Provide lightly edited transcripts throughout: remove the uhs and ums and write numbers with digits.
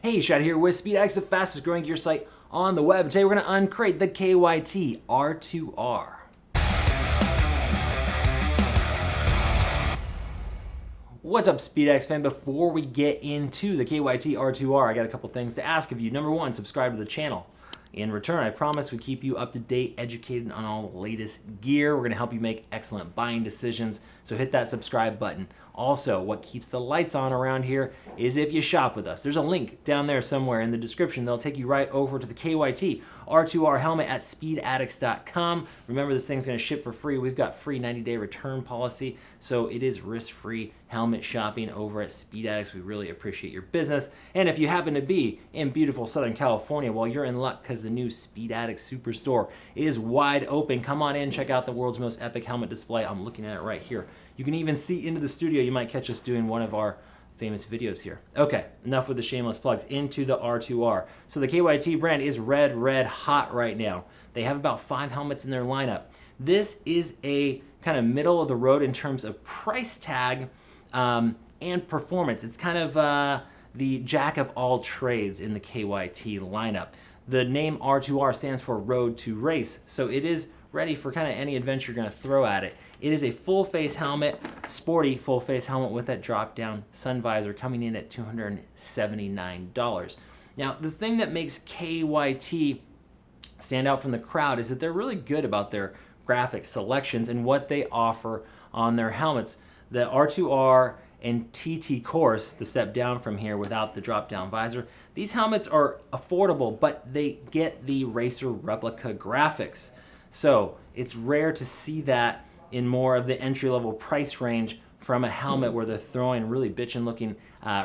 Hey, Shad here with SpeedAddicts, the fastest growing gear site on the web. Today we're going to uncrate the KYT R2R. What's up, SpeedAddicts fan? Before we get into the KYT R2R, I got a couple things to ask of you. Number one, subscribe to the channel. In return, I promise we keep you up to date, educated on all the latest gear. We're going to help you make excellent buying decisions, so hit that subscribe button. Also, what keeps the lights on around here is if you shop with us. There's a link down there somewhere in the description. They'll take you right over to the KYT R2R Helmet at SpeedAddicts.com. Remember, this thing's going to ship for free. We've got free 90-day return policy, so it is risk-free helmet shopping over at SpeedAddicts. We really appreciate your business. And if you happen to be in beautiful Southern California, well, you're in luck because the new SpeedAddicts Superstore is wide open. Come on in, check out the world's most epic helmet display. I'm looking at it right here. You can even see into the studio. You might catch us doing one of our famous videos here. Okay, enough with the shameless plugs. Into the R2R. So the KYT brand is red hot right now. They have about 5 helmets in their lineup. This is a kind of middle of the road in terms of price tag and performance. It's kind of the jack of all trades in the KYT lineup. The name R2R stands for Road to Race, so it is ready for kind of any adventure you're going to throw at it. It is a full face helmet, sporty full face helmet with that drop down sun visor, coming in at $279. Now, the thing that makes KYT stand out from the crowd is that they're really good about their graphic selections and what they offer on their helmets. The R2R and TT Course, the step down from here without the drop down visor, these helmets are affordable, but they get the racer replica graphics. So it's rare to see that in more of the entry-level price range from a helmet where they're throwing really bitchin' looking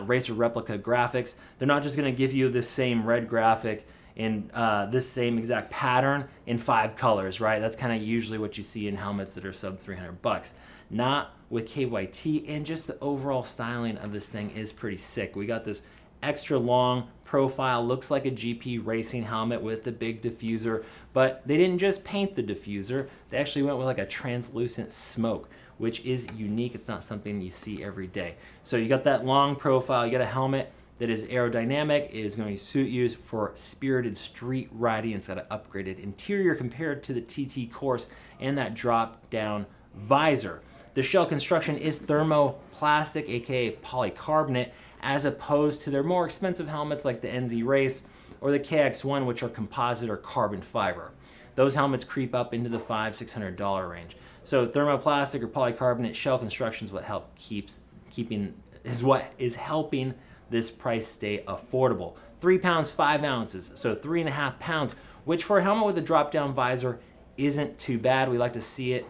racer replica graphics. They're not just gonna give you this same red graphic in this same exact pattern in 5 colors, right? That's kind of usually what you see in helmets that are sub $300. Not with KYT, and just the overall styling of this thing is pretty sick. We got this extra long profile, looks like a GP racing helmet with the big diffuser, but they didn't just paint the diffuser, they actually went with like a translucent smoke, which is unique. It's not something you see every day. So you got that long profile, you got a helmet that is aerodynamic, it is going to suit you for spirited street riding. It's got an upgraded interior compared to the TT Course and that drop down visor. The shell construction is thermoplastic, aka polycarbonate, as opposed to their more expensive helmets like the NZ Race or the KX1, which are composite or carbon fiber. Those helmets creep up into the $500–600 range. So thermoplastic or polycarbonate shell construction is what is helping this price stay affordable. 3 pounds, 5 ounces, so 3.5 pounds, which for a helmet with a drop-down visor isn't too bad. We like to see it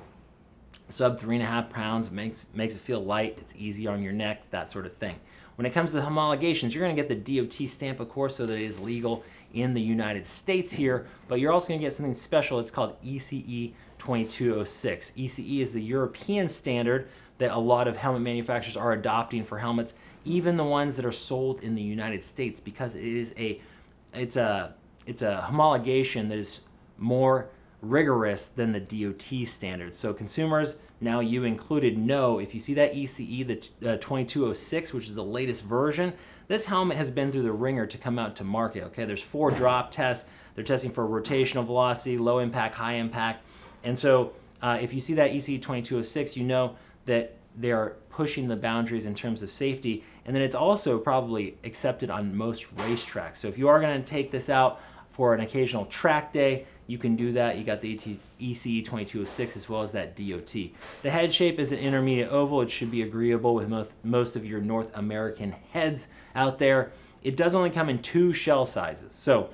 sub 3.5 pounds. Makes it feel light. It's easy on your neck, that sort of thing. When it comes to the homologations, you're going to get the DOT stamp, of course, so that it is legal in the United States here, but you're also going to get something special. It's called ECE 2206. ECE is the European standard that a lot of helmet manufacturers are adopting for helmets, even the ones that are sold in the United States, because it's a homologation that is more rigorous than the DOT standards. So consumers, now you included, know if you see that ECE, the 2206, which is the latest version, this helmet has been through the ringer to come out to market. Okay, there's 4 drop tests. They're testing for rotational velocity, low impact, high impact. And so if you see that ECE 2206, you know that they are pushing the boundaries in terms of safety. And then it's also probably accepted on most racetracks. So if you are going to take this out for an occasional track day, you can do that. You got the ECE 2206 as well as that DOT. The head shape is an intermediate oval. It should be agreeable with most of your North American heads out there. It does only come in 2 shell sizes. So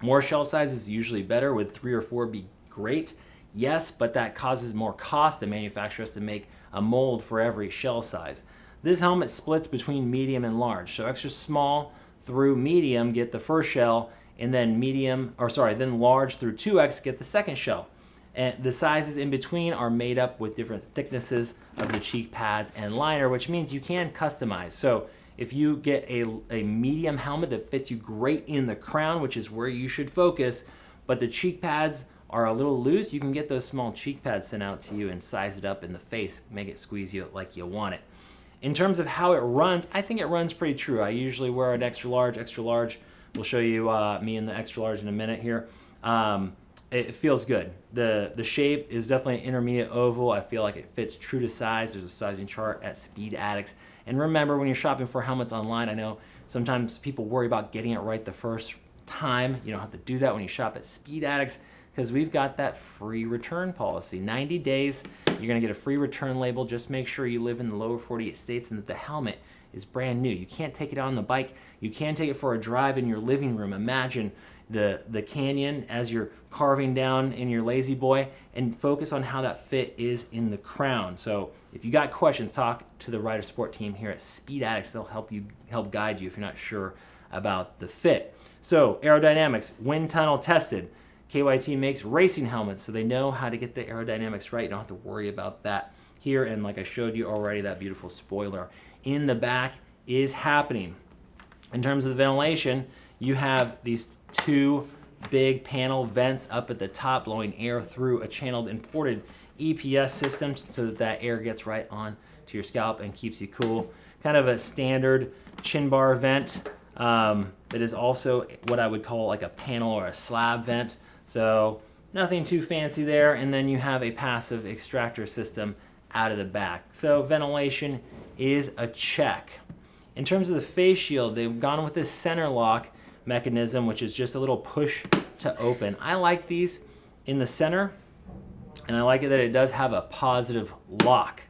more shell sizes is usually better. Would 3 or 4 be great? Yes, but that causes more cost. The manufacturer has to make a mold for every shell size. This helmet splits between medium and large. So extra small through medium get the first shell, and then then large through 2X get the second shell. And the sizes in between are made up with different thicknesses of the cheek pads and liner, which means you can customize. So if you get a medium helmet that fits you great in the crown, which is where you should focus, but the cheek pads are a little loose, you can get those small cheek pads sent out to you and size it up in the face, make it squeeze you like you want it. In terms of how it runs, I think it runs pretty true. I usually wear an extra large. We'll show you me in the extra large in a minute here. It feels good. The shape is definitely an intermediate oval. I feel like it fits true to size. There's a sizing chart at SpeedAddicts. And remember, when you're shopping for helmets online, I know sometimes people worry about getting it right the first time. You don't have to do that when you shop at SpeedAddicts, because we've got that free return policy. 90 days, you're gonna get a free return label. Just make sure you live in the lower 48 states and that the helmet is brand new. You can't take it out on the bike. You can take it for a drive in your living room. Imagine the canyon as you're carving down in your Lazy Boy, and focus on how that fit is in the crown. So if you got questions, talk to the rider support team here at SpeedAddicts. They'll help guide you if you're not sure about the fit. So aerodynamics, wind tunnel tested. KYT makes racing helmets, so they know how to get the aerodynamics right. You don't have to worry about that here. And like I showed you already, that beautiful spoiler in the back is happening. In terms of the ventilation, you have these two big panel vents up at the top blowing air through a channeled imported EPS system so that that air gets right on to your scalp and keeps you cool. Kind of a standard chin bar vent that is also what I would call like a panel or a slab vent. So nothing too fancy there. And then you have a passive extractor system out of the back. So ventilation is a check. In terms of the face shield, they've gone with this center lock mechanism, which is just a little push to open. I like these in the center, and I like it that it does have a positive lock.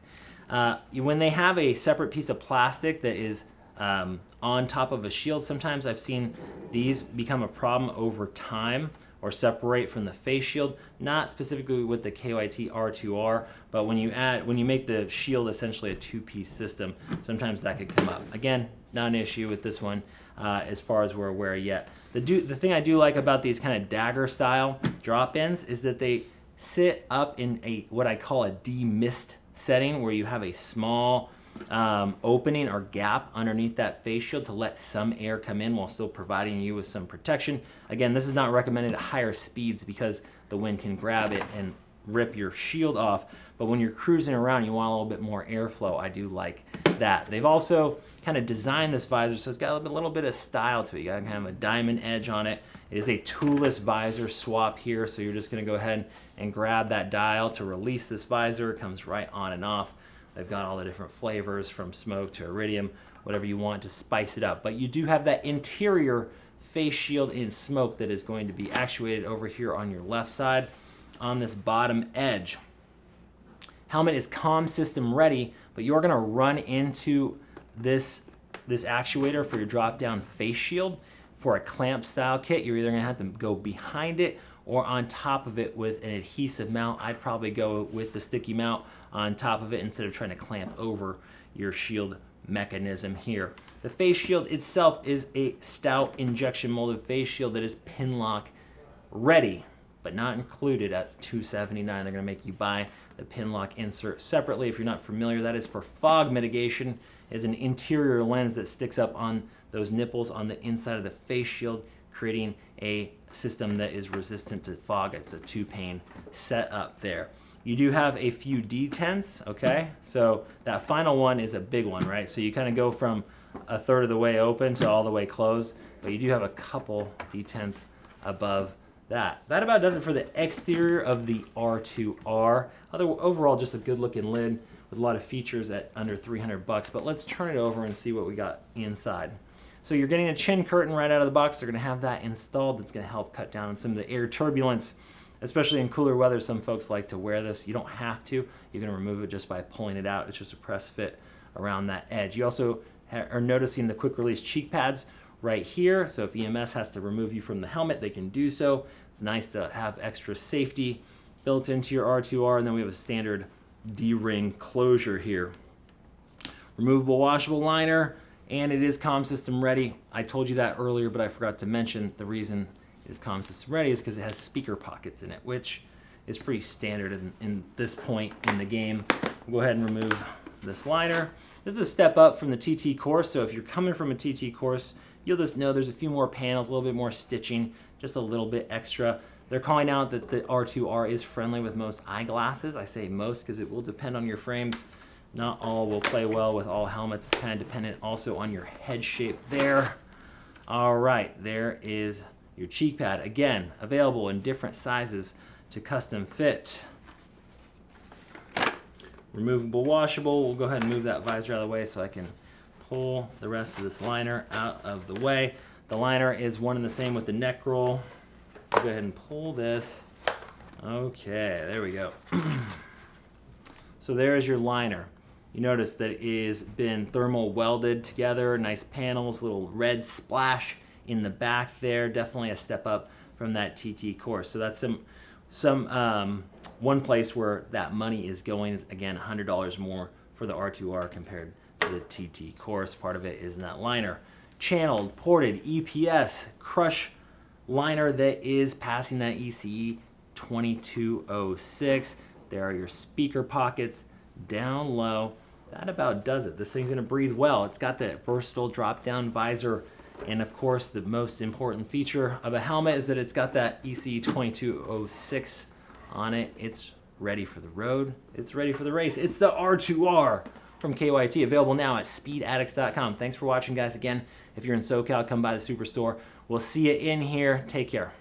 When they have a separate piece of plastic that is on top of a shield, sometimes I've seen these become a problem over time or separate from the face shield. Not specifically with the KYT R2R, but when you make the shield essentially a two-piece system, sometimes that could come up. Again, not an issue with this one as far as we're aware yet. The thing I do like about these kind of dagger style drop-ins is that they sit up in what I call a demist setting, where you have a small opening or gap underneath that face shield to let some air come in while still providing you with some protection. Again, this is not recommended at higher speeds because the wind can grab it and rip your shield off. But when you're cruising around, you want a little bit more airflow. I do like that. They've also kind of designed this visor so it's got a little bit of style to it. You got kind of a diamond edge on it. It is a toolless visor swap here, so you're just going to go ahead and grab that dial to release this visor. It comes right on and off. They've got all the different flavors from smoke to iridium, whatever you want to spice it up. But you do have that interior face shield in smoke that is going to be actuated over here on your left side on this bottom edge. Helmet is comm system ready, but you're going to run into this actuator for your drop down face shield. For a clamp style kit, you're either going to have to go behind it or on top of it with an adhesive mount. I'd probably go with the sticky mount on top of it instead of trying to clamp over your shield mechanism here. The face shield itself is a stout injection molded face shield that is Pinlock ready, but not included at $279. They're going to make you buy the Pinlock insert separately. If you're not familiar, that is for fog mitigation. It's an interior lens that sticks up on those nipples on the inside of the face shield, creating a system that is resistant to fog. It's a two-pane setup there. You do have a few detents, okay? So that final one is a big one, right? So you kind of go from a third of the way open to all the way closed, but you do have a couple detents above that. That about does it for the exterior of the R2R. Overall, just a good looking lid with a lot of features at under $300. But let's turn it over and see what we got inside. So you're getting a chin curtain right out of the box. They're going to have that installed. That's going to help cut down on some of the air turbulence, especially in cooler weather. Some folks like to wear this. You don't have to. You can remove it just by pulling it out. It's just a press fit around that edge. You also are noticing the quick release cheek pads right here. So if EMS has to remove you from the helmet, they can do so. It's nice to have extra safety built into your R2R. And then we have a standard D-ring closure here. Removable washable liner, and it is comm system ready. I told you that earlier, but I forgot to mention the reason it is comm system ready is because it has speaker pockets in it, which is pretty standard in this point in the game. We'll go ahead and remove this liner. This is a step up from the TT course, so if you're coming from a TT course, you'll just know there's a few more panels, a little bit more stitching, just a little bit extra. They're calling out that the R2R is friendly with most eyeglasses. I say most because it will depend on your frames. Not all will play well with all helmets. It's kind of dependent also on your head shape there. All right, there is your cheek pad. Again, available in different sizes to custom fit. Removable, washable. We'll go ahead and move that visor out of the way so I can pull the rest of this liner out of the way. The liner is one and the same with the neck roll. We'll go ahead and pull this. Okay, there we go. So there is your liner. You notice that it is been thermal welded together, nice panels, little red splash in the back there. Definitely a step up from that TT course. So that's one place where that money is going is, again, $100 more for the R2R compared to the TT course. Part of it is in that liner. Channeled, ported, EPS, crush liner that is passing that ECE 2206. There are your speaker pockets down low. That about does it. This thing's gonna breathe well. It's got that versatile drop-down visor. And of course, the most important feature of a helmet is that it's got that ECE 2206 on it. It's ready for the road. It's ready for the race. It's the R2R from KYT, available now at SpeedAddicts.com. Thanks for watching, guys. Again, if you're in SoCal, come by the Superstore. We'll see you in here. Take care.